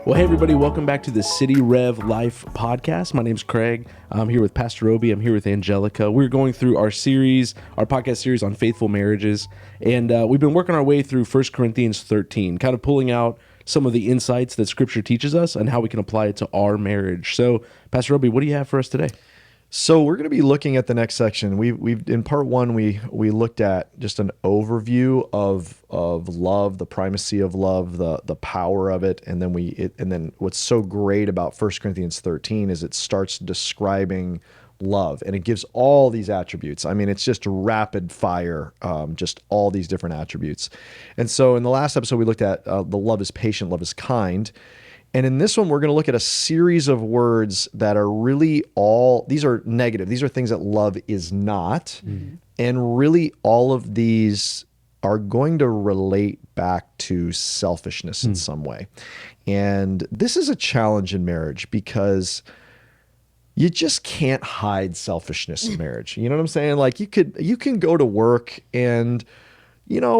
Well, hey, everybody, welcome back to the City Rev Life podcast. My name's Craig. I'm here with Pastor Robey. I'm here with Angelica. We're going through our podcast series on faithful marriages, and we've been working our way through 1 Corinthians 13, kind of pulling out some of the insights that Scripture teaches us and how we can apply it to our marriage. So, Pastor Robey, what do you have for us today? So we're going to be looking at the next section. We've in part one we looked at just an overview of love, the primacy of love, the power of it, and then what's so great about 1 Corinthians 13 is it starts describing love, and it gives all these attributes. I mean, it's just rapid fire, just all these different attributes. And so in the last episode we looked at the love is patient, love is kind. And in this one, we're going to look at a series of words that are really these are negative. These are things that love is not. Mm-hmm. And really all of these are going to relate back to selfishness in some way. And this is a challenge in marriage because you just can't hide selfishness in marriage. You know what I'm saying? Like you can go to work and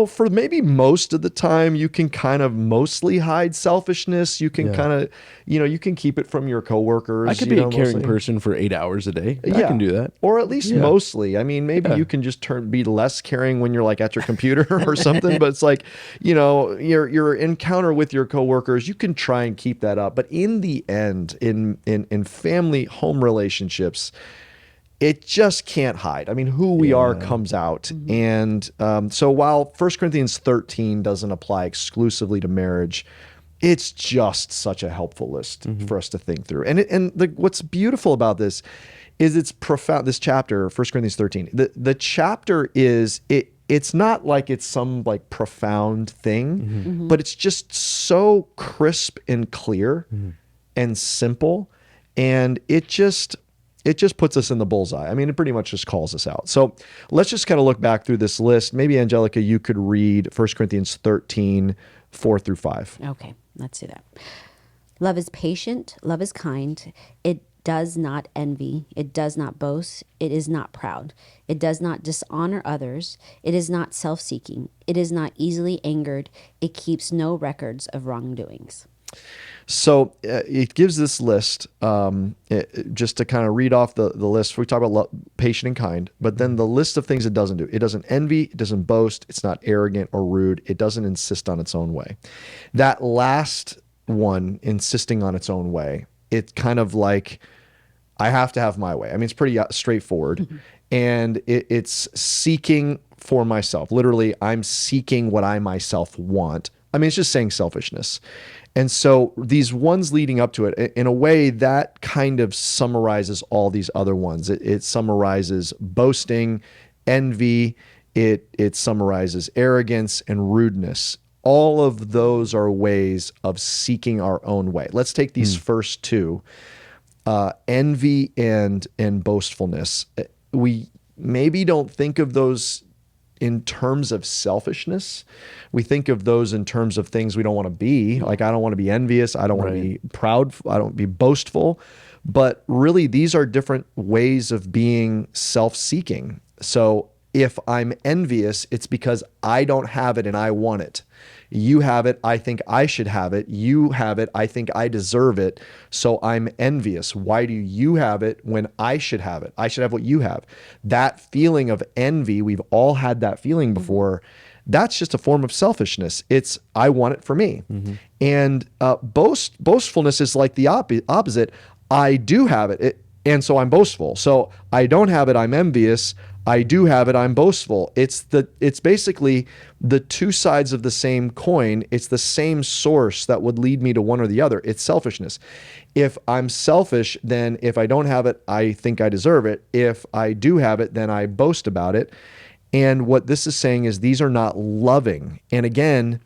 for maybe most of the time, you can kind of mostly hide selfishness. You can kind of, you can keep it from your coworkers. I could be a caring person for 8 hours a day. I can do that. Or at least mostly. I mean, maybe you can just be less caring when you're like at your computer or something. But it's like, your encounter with your coworkers, you can try and keep that up. But in the end, in family, home relationships, it just can't hide. I mean, who we are comes out. Mm-hmm. And so while 1 Corinthians 13 doesn't apply exclusively to marriage, it's just such a helpful list for us to think through. And what's beautiful about this is it's profound. This chapter, 1 Corinthians 13, the chapter it's not like it's some like profound thing, but it's just so crisp and clear and simple. And it just puts us in the bullseye. I mean, it pretty much just calls us out. So let's just kind of look back through this list. Maybe, Angelica, you could read 1 Corinthians 13, 4 through 5. Okay, let's do that. Love is patient. Love is kind. It does not envy. It does not boast. It is not proud. It does not dishonor others. It is not self-seeking. It is not easily angered. It keeps no records of wrongdoings. So it gives this list, just to kind of read off the list. We talk about love, patient and kind, but then the list of things it doesn't do. It doesn't envy, it doesn't boast, it's not arrogant or rude, it doesn't insist on its own way. That last one, insisting on its own way, it's kind of like, I have to have my way. I mean, it's pretty straightforward. And it's seeking for myself. Literally, I'm seeking what I myself want. I mean, it's just saying selfishness. And so these ones leading up to it, in a way, that kind of summarizes all these other ones. It summarizes boasting, envy, it summarizes arrogance and rudeness. All of those are ways of seeking our own way. Let's take these first two, envy and boastfulness. We maybe don't think of those in terms of selfishness. We think of those in terms of things we don't want to be. Like, I don't want to be envious. I don't want to be proud. I don't want to be boastful. But really, these are different ways of being self-seeking. So if I'm envious, it's because I don't have it and I want it. You have it, I think I should have it. You have it, I think I deserve it. So I'm envious. Why do you have it when I should have it? I should have what you have. That feeling of envy, we've all had that feeling before. That's just a form of selfishness. It's, I want it for me. And boastfulness is like the opposite. I do have it, and so I'm boastful. So I don't have it, I'm envious. I do have it, I'm boastful. It's basically the two sides of the same coin. It's the same source that would lead me to one or the other. It's selfishness. If I'm selfish, then if I don't have it, I think I deserve it. If I do have it, then I boast about it. And what this is saying is these are not loving. And again,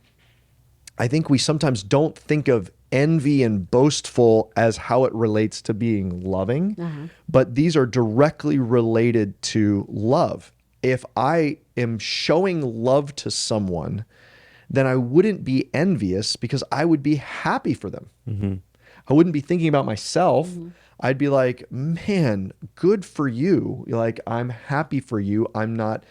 I think we sometimes don't think of envy and boastful as how it relates to being loving, but these are directly related to love. If I am showing love to someone, then I wouldn't be envious because I would be happy for them. I wouldn't be thinking about myself. I'd be like, man, good for you. Like, I'm happy for you. I'm not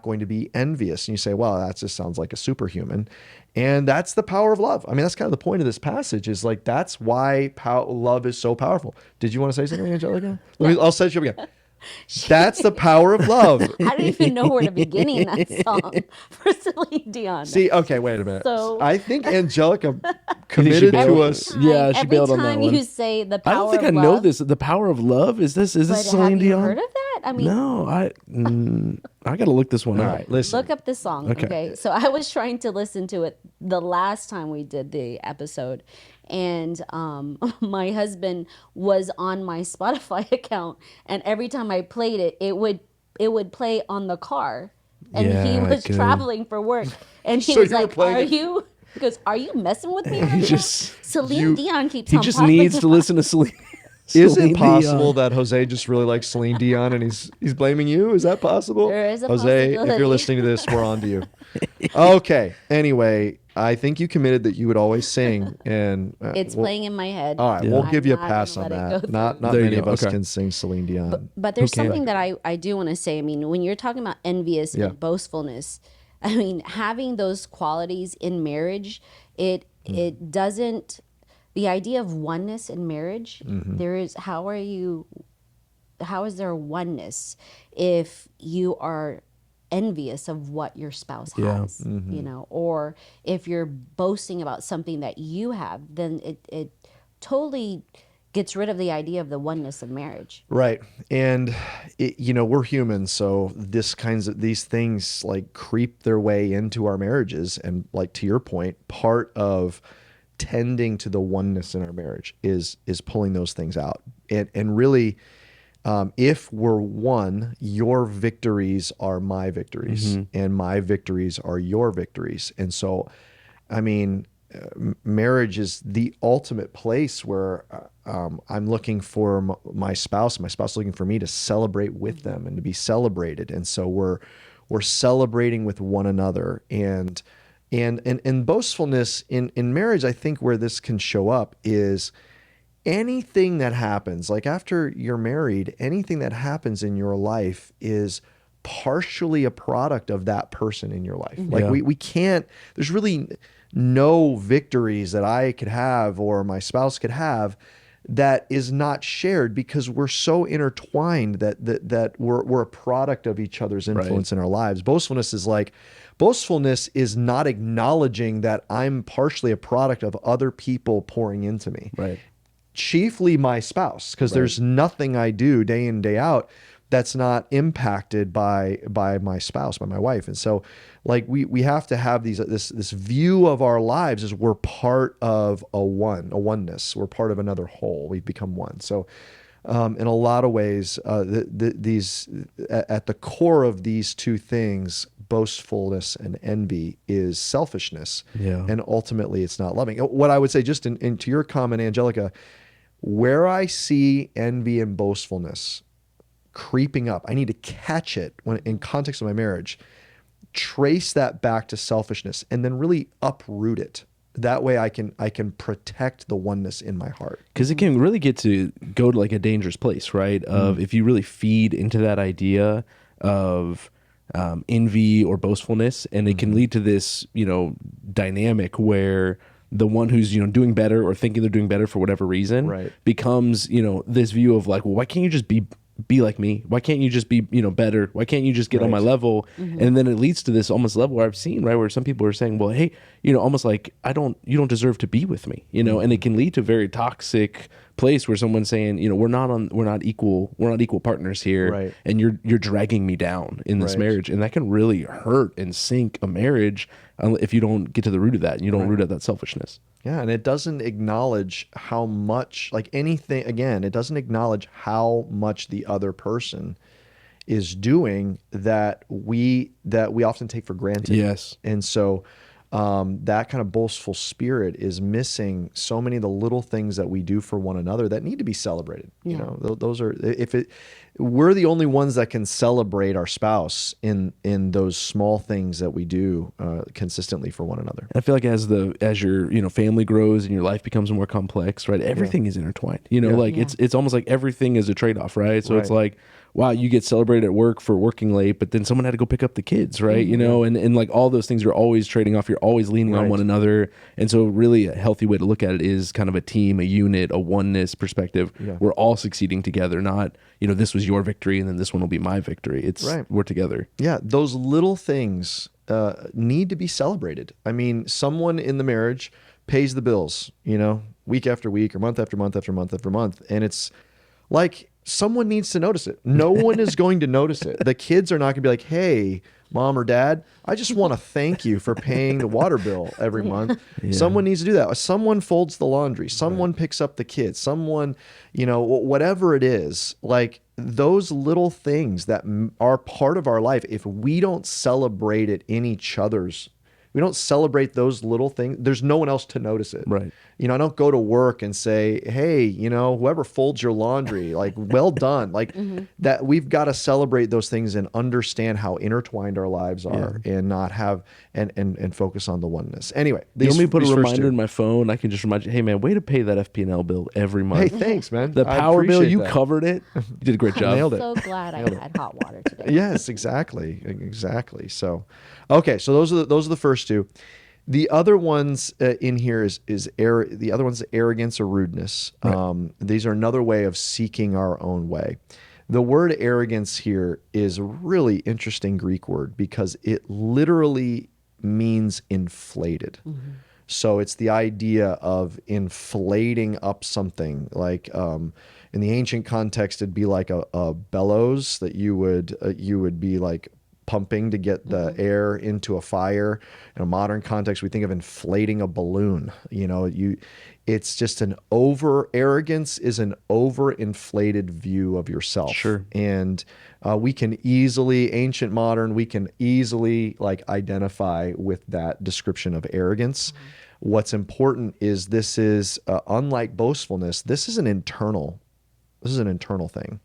going to be envious. And you say, well, that just sounds like a superhuman. And that's the power of love. I mean, that's kind of the point of this passage, is like, that's why love is so powerful. Did you want to say something, Angelica? I'll set you up again. That's the power of love. I don't even know where to begin in that song for Celine Dion. See, okay, wait a minute. So- I think Angelica You think she committed to bailed? us. Yeah, she every bailed on that time one. you say the power I don't think of I know love, this. The power of love. Is this but Celine have you Dion? heard of that? I mean, No, I got to look this one All up. right, listen. look up the song. Okay. Okay. So I was trying to listen to it the last time we did the episode. And my husband was on my Spotify account, and every time I played it, it would play on the car. And he Yeah, was good. traveling for work. And he So was you were like, playing are it- you? He goes, are you messing with me right He now? just- Celine Dion keeps He on just popping needs to up. listen to Celine. Is Celine it possible Dion. that Jose just really likes Celine Dion and he's blaming you? Is that possible? There is a Jose, if you're possibility. listening to this, we're on to you. Okay. Anyway, I think you committed that you would always sing, and It's playing in my head. all right, Yeah. we'll I'm give you a not pass gonna on let it that. go Not through. not There you many of go, us okay. can sing Celine Dion. But there's can? something that I do want to say. I mean, when you're talking about envious Yeah. and boastfulness, I mean, having those qualities in marriage, it doesn't, the idea of oneness in marriage, there is, how is there oneness if you are envious of what your spouse Yeah. has, you know, or if you're boasting about something that you have, then it totally gets rid of the idea of the oneness of marriage. Right. And we're humans, so these things like creep their way into our marriages, and like to your point, part of tending to the oneness in our marriage is pulling those things out. And really, if we're one, your victories are my victories, and my victories are your victories. And so, I mean, marriage is the ultimate place where I'm looking for my spouse looking for me to celebrate with them and to be celebrated. And so we're celebrating with one another. And boastfulness in marriage, I think where this can show up is anything that happens, like after you're married, anything that happens in your life is partially a product of that person in your life. Like Yeah. we can't, there's really no victories that I could have or my spouse could have that is not shared, because we're so intertwined that we're a product of each other's influence in our lives. Boastfulness is not acknowledging that I'm partially a product of other people pouring into me. Right. Chiefly my spouse, because there's nothing I do day in, day out that's not impacted by my spouse, by my wife. And so like we have to have this view of our lives as we're part of a oneness. We're part of another whole. We've become one. So in a lot of ways, these at the core of these two things, boastfulness and envy, is selfishness. Yeah. And ultimately it's not loving. What I would say, just into your comment, Angelica, where I see envy and boastfulness creeping up, I need to catch it when in context of my marriage, trace that back to selfishness, and then really uproot it. That way I can protect the oneness in my heart. Because it can really go to like a dangerous place, right? Of if you really feed into that idea of envy or boastfulness, and it can lead to this, dynamic where the one who's, doing better or thinking they're doing better for whatever reason Right. becomes, this view of like, well, why can't you just be like me? Why can't you just be, better? Why can't you just get on my level? And then it leads to this almost level where I've seen, right, where some people are saying, well, hey, almost like you don't deserve to be with me, and it can lead to a very toxic place where someone's saying, we're not equal partners here. Right. And you're dragging me down in this Right. marriage. And that can really hurt and sink a marriage if you don't get to the root of that and you don't root out that selfishness. Yeah, and it doesn't acknowledge how much, like anything, again, it doesn't acknowledge how much the other person is doing that we often take for granted. Yes. And so that kind of boastful spirit is missing so many of the little things that we do for one another that need to be celebrated. You know, those are, we're the only ones that can celebrate our spouse in those small things that we do consistently for one another. I feel like as your family grows and your life becomes more complex, right? Everything is intertwined. It's almost like everything is a trade-off, right? So it's like, wow, you get celebrated at work for working late, but then someone had to go pick up the kids, right? And like all those things, you're always trading off. You're always leaning on one another. And so really a healthy way to look at it is kind of a team, a unit, a oneness perspective. We're all succeeding together, not, this was your victory and then this one will be my victory. It's we're together. Yeah. Those little things need to be celebrated. I mean, someone in the marriage pays the bills, week after week or month after month after month after month. And it's like, someone needs to notice it. No one is going to notice it. The kids are not going to be like, hey, mom or dad, I just want to thank you for paying the water bill every month. Someone needs to do that. Someone folds the laundry. Someone picks up the kids. Someone, whatever it is, like those little things that are part of our life, if we don't celebrate it in each other's, we don't celebrate those little things, there's no one else to notice it. Right. I don't go to work and say, hey, whoever folds your laundry, like, well done. Like that, we've got to celebrate those things and understand how intertwined our lives are and not have, and focus on the oneness. Anyway. You want me to put a reminder in my phone? I can just remind you, hey man, way to pay that FP&L bill every month. Hey, thanks, man. The power bill, you covered it. You did a great job. Nailed it. So glad I had hot water today. Yes, exactly. So, okay. So those are the first two. The other ones in here the other one's arrogance or rudeness. Right. These are another way of seeking our own way. The word arrogance here is a really interesting Greek word because it literally means inflated. So it's the idea of inflating up something. Like in the ancient context, it'd be like a bellows that you would be like pumping to get the air into a fire. In a modern context, we think of inflating a balloon. It's just arrogance is an overinflated view of yourself. Sure. And we can easily like identify with that description of arrogance. What's important is this is unlike boastfulness. This is an internal thing,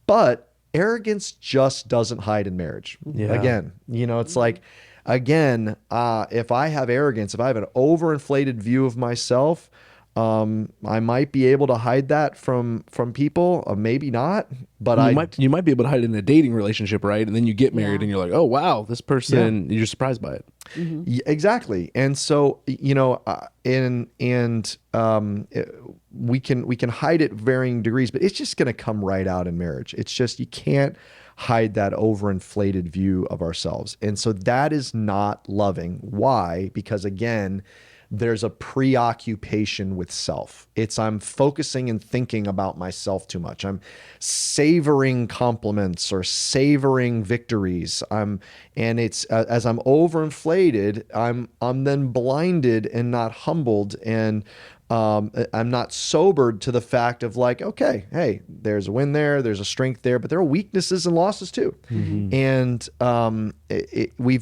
but arrogance just doesn't hide in marriage. Again, it's like, if I have arrogance, if I have an overinflated view of myself, I might be able to hide that from people, maybe not, but you might be able to hide it in a dating relationship, right? And then you get married and you're like, oh wow, this person, you're surprised by it. Exactly. And so, we can hide it varying degrees, but it's just going to come right out in marriage. It's just, you can't hide that overinflated view of ourselves. And so that is not loving. Why? Because again, there's a preoccupation with self. I'm focusing and thinking about myself too much. I'm savoring compliments or savoring victories. And it's as I'm overinflated, I'm then blinded and not humbled, and I'm not sobered to the fact of like, okay, hey, there's a win there, there's a strength there, but there are weaknesses and losses too. And we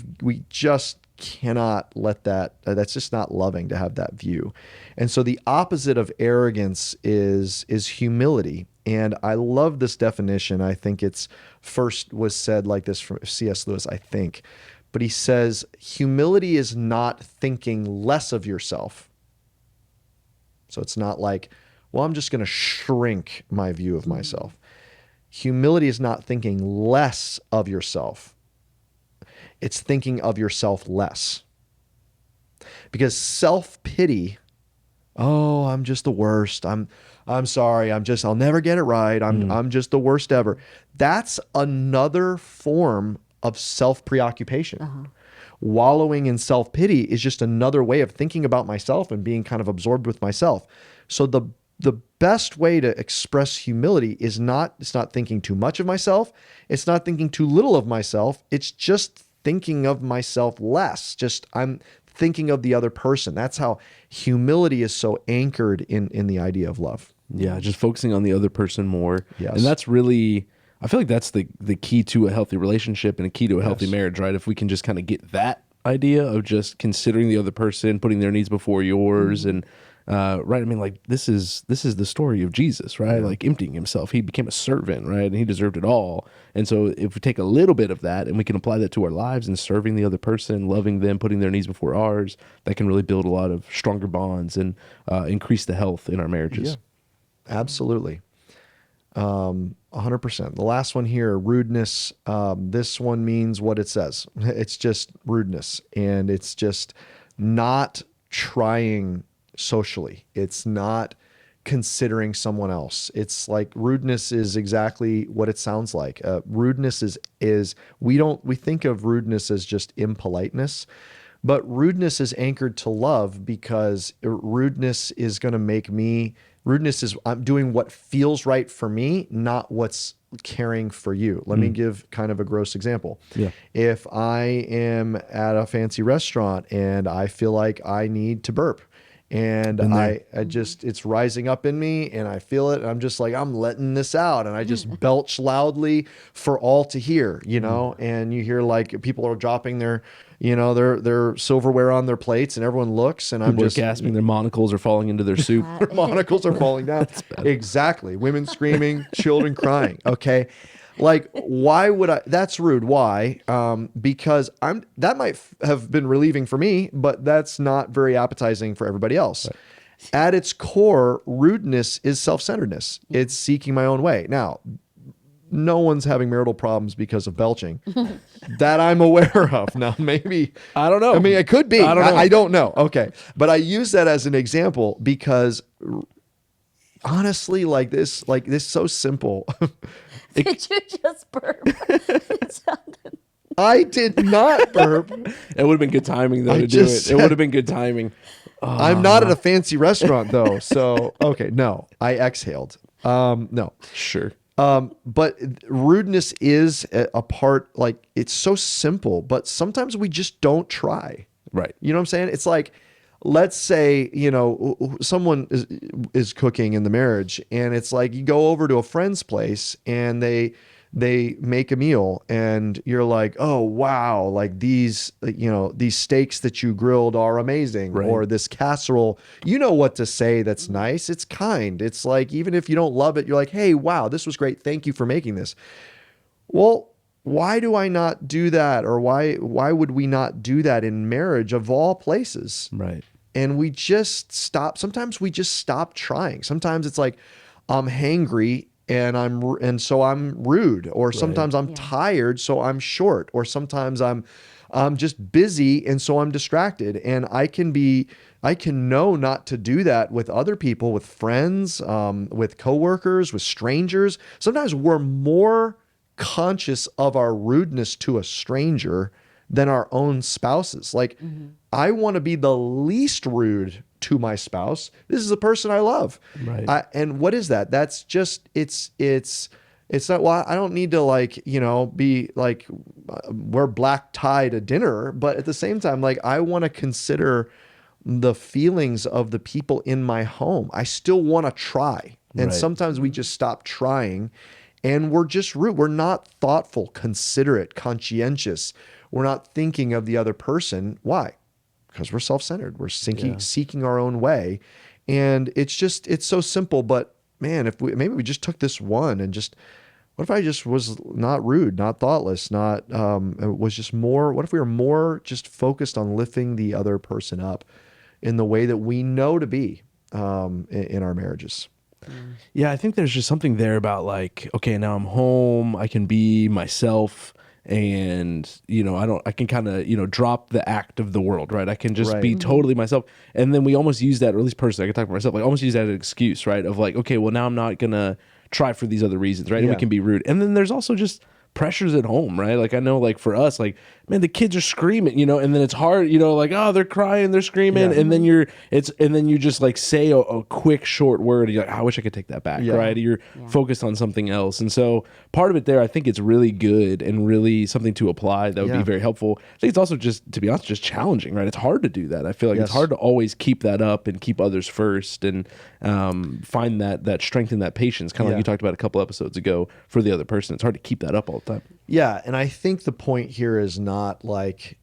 just cannot let that's just not loving to have that view. And so the opposite of arrogance is humility. And I love this definition. I think it's first was said like this from C.S. Lewis, I think. But he says, humility is not thinking less of yourself. So it's not like, well, I'm just going to shrink my view of myself. Humility is not thinking less of yourself. It's thinking of yourself less. Because self-pity, oh, I'm just the worst. I'm sorry. I'll never get it right. I'm just the worst ever. That's another form of self-preoccupation. Wallowing in self-pity is just another way of thinking about myself and being kind of absorbed with myself. So the best way to express humility is it's not thinking too much of myself. It's not thinking too little of myself. It's just thinking of myself less. I'm thinking of the other person. That's how humility is so anchored in the idea of love. Yeah, just focusing on the other person more. Yes. And that's really, I feel like that's the key to a healthy relationship and a key to a healthy marriage, right? If we can just kind of get that idea of just considering the other person, putting their needs before yours, and right. I mean, like this is the story of Jesus, right? Like emptying himself, he became a servant, right, and he deserved it all. And so, if we take a little bit of that and we can apply that to our lives and serving the other person, loving them, putting their needs before ours, that can really build a lot of stronger bonds and increase the health in our marriages. Yeah, absolutely. 100%. The last one here, rudeness. This one means what it says. It's just rudeness, and it's just not trying socially. It's not considering someone else. It's like rudeness is exactly what it sounds like. Rudeness is we think of rudeness as just impoliteness, but rudeness is anchored to love, because rudeness is going to make me. Rudeness is I'm doing what feels right for me, not what's caring for you. Let me give kind of a gross example. Yeah. If I am at a fancy restaurant and I feel like I need to burp, and I just, it's rising up in me and I feel it, and I'm just like, I'm letting this out, and I just belch loudly for all to hear, and you hear like people are dropping their silverware on their plates, and everyone looks, and People I'm are just gasping, their monocles are falling into their soup. their monocles are falling down. Exactly. Women screaming, children crying. Okay. Like, why would I? That's rude. Why? Because that might have been relieving for me, but that's not very appetizing for everybody else. Right. At its core, rudeness is self-centeredness. It's seeking my own way. Now, no one's having marital problems because of belching that I'm aware of. Now, maybe, I don't know. I mean, it could be. I don't know. I don't know. Okay. But I use that as an example because honestly, like this so simple. Did you just burp? It sounded... I did not burp. It would have been good timing though to do it. It would have been good timing. I'm not at a fancy restaurant though. So, okay. No, I exhaled. No. Sure. But rudeness is a part, like, it's so simple, but sometimes we just don't try. Right. You know what I'm saying? It's like, let's say, someone is cooking in the marriage, and it's like you go over to a friend's place and they make a meal, and you're like, oh, wow, like these steaks that you grilled are amazing. Right. Or this casserole, you know what to say that's nice. It's kind. It's like, even if you don't love it, you're like, hey, wow, this was great. Thank you for making this. Well, why do I not do that? Or why would we not do that in marriage of all places? Right. And we just stop. Sometimes we just stop trying. Sometimes it's like, I'm hangry and so I'm rude, or sometimes I'm tired, so I'm short, or sometimes I'm just busy and so I'm distracted. And I can know not to do that with other people, with friends, with coworkers, with strangers. Sometimes we're more conscious of our rudeness to a stranger than our own spouses. Like, I want to be the least rude to my spouse. This is a person I love. Right. And what is that? That's just, it's not, well, I don't need to be like, wear black tie to dinner, but at the same time, like, I want to consider the feelings of the people in my home. I still want to try. And sometimes we just stop trying, and we're just rude. We're not thoughtful, considerate, conscientious. We're not thinking of the other person. Why? Because we're self-centered. We're seeking our own way. And it's so simple. But man, maybe we just took this one and just, what if I just was not rude, not thoughtless, was just more, what if we were more just focused on lifting the other person up in the way that we know to be in our marriages? Yeah, I think there's just something there about like, okay, now I'm home, I can be myself, and I can kind of drop the act of the world, right? I can just be totally myself. And then we almost use that, or at least personally, I can talk for myself, like almost use that as an excuse, right? Of like, okay, well, now I'm not gonna try for these other reasons, right? And we can be rude. And then there's also just pressures at home, right? Like, I know, like, for us, like, man, the kids are screaming, and then it's hard, like, oh, they're crying, they're screaming, and then you just like say a quick short word, and you're like, I wish I could take that back, right? You're focused on something else. And so part of it there, I think it's really good and really something to apply that would be very helpful. I think it's also just, to be honest, just challenging, right? It's hard to do that. I feel like it's hard to always keep that up and keep others first, and find that strength and that patience, kind of like you talked about a couple episodes ago, for the other person. It's hard to keep that up all the time. Yeah, and I think the point here is not like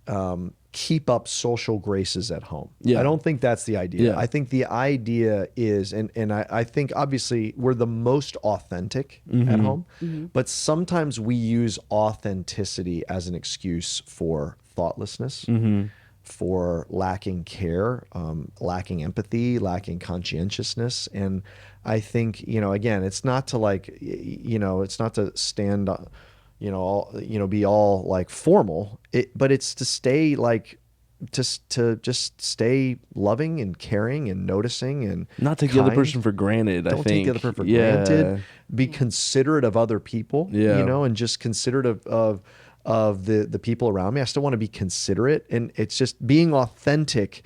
keep up social graces at home. Yeah. I don't think that's the idea. Yeah. I think the idea is, and I think obviously we're the most authentic at home, but sometimes we use authenticity as an excuse for thoughtlessness, for lacking care, lacking empathy, lacking conscientiousness. And I think, again, it's not to it's not to stand be all like formal, but it's to stay like, to just stay loving and caring and noticing and not take the other person for granted. Don't I think. take the other person for granted. Be considerate of other people, and just considerate of the people around me. I still want to be considerate, and it's just being authentic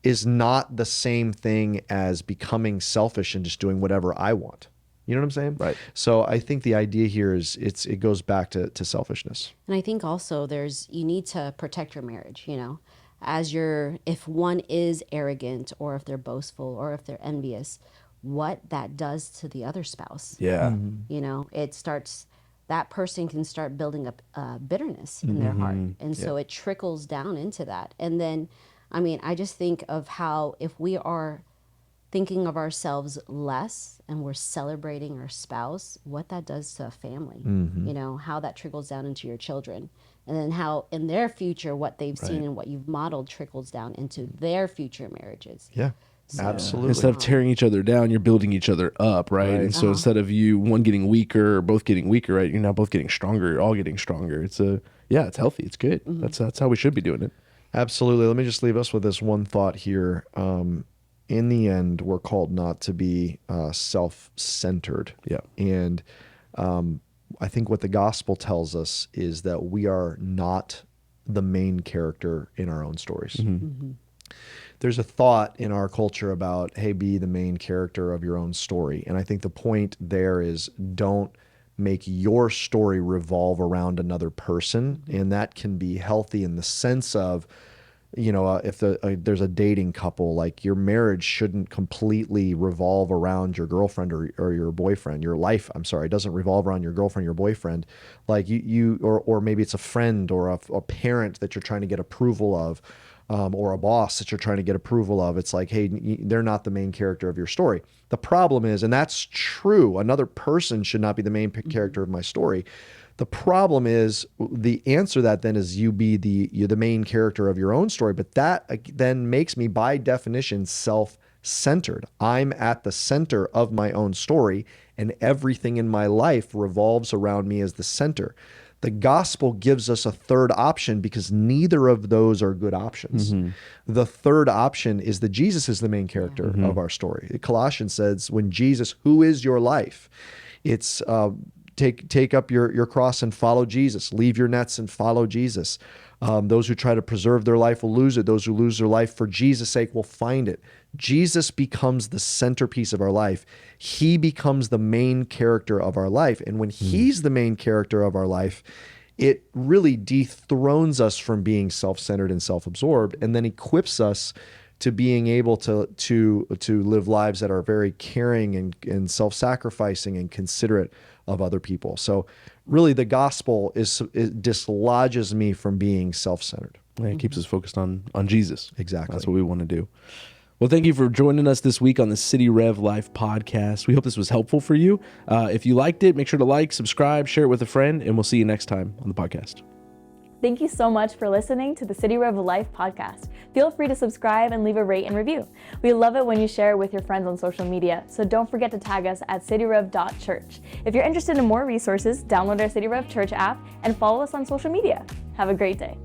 is not the same thing as becoming selfish and just doing whatever I want. You know what I'm saying? Right. So I think the idea here is it goes back to selfishness. And I think also you need to protect your marriage, if one is arrogant or if they're boastful or if they're envious, what that does to the other spouse. Yeah. It starts, that person can start building up bitterness in their heart. And so it trickles down into that. And then, I just think of how if we are thinking of ourselves less and we're celebrating our spouse, what that does to a family, how that trickles down into your children. And then how in their future, what they've seen and what you've modeled trickles down into their future marriages. Yeah, absolutely. Instead of tearing each other down, you're building each other up, right? And so instead of one getting weaker or both getting weaker, right, you're now both getting stronger. You're all getting stronger. It's healthy. It's good. That's how we should be doing it. Absolutely. Let me just leave us with this one thought here. In the end, we're called not to be self-centered. Yeah. And I think what the gospel tells us is that we are not the main character in our own stories. There's a thought in our culture about, hey, be the main character of your own story. And I think the point there is don't make your story revolve around another person. And that can be healthy in the sense of, if there's a dating couple, like your marriage shouldn't completely revolve around your girlfriend or your boyfriend. Your life, doesn't revolve around your girlfriend, your boyfriend. Like or maybe it's a friend or a parent that you're trying to get approval of, or a boss that you're trying to get approval of. It's like, hey, they're not the main character of your story. The problem is, and that's true, another person should not be the main character of my story. The problem is, the answer to that then is you're the main character of your own story, but that then makes me by definition self-centered. I'm at the center of my own story, and everything in my life revolves around me as the center. The gospel gives us a third option because neither of those are good options. The third option is that Jesus is the main character of our story. Colossians says, when Jesus, who is your life, it's take up your cross and follow Jesus. Leave your nets and follow Jesus. Those who try to preserve their life will lose it. Those who lose their life for Jesus' sake will find it. Jesus becomes the centerpiece of our life. He becomes the main character of our life. And when he's the main character of our life, it really dethrones us from being self-centered and self-absorbed, and then equips us to being able to live lives that are very caring and self-sacrificing and considerate of other people. So really the gospel it dislodges me from being self-centered. Yeah, it keeps us focused on Jesus. Exactly. That's what we want to do. Well, thank you for joining us this week on the City Rev Life podcast. We hope this was helpful for you. If you liked it, make sure to like, subscribe, share it with a friend, and we'll see you next time on the podcast. Thank you so much for listening to the City Rev Life podcast. Feel free to subscribe and leave a rate and review. We love it when you share it with your friends on social media, so don't forget to tag us at cityrev.church. If you're interested in more resources, download our City Rev Church app and follow us on social media. Have a great day.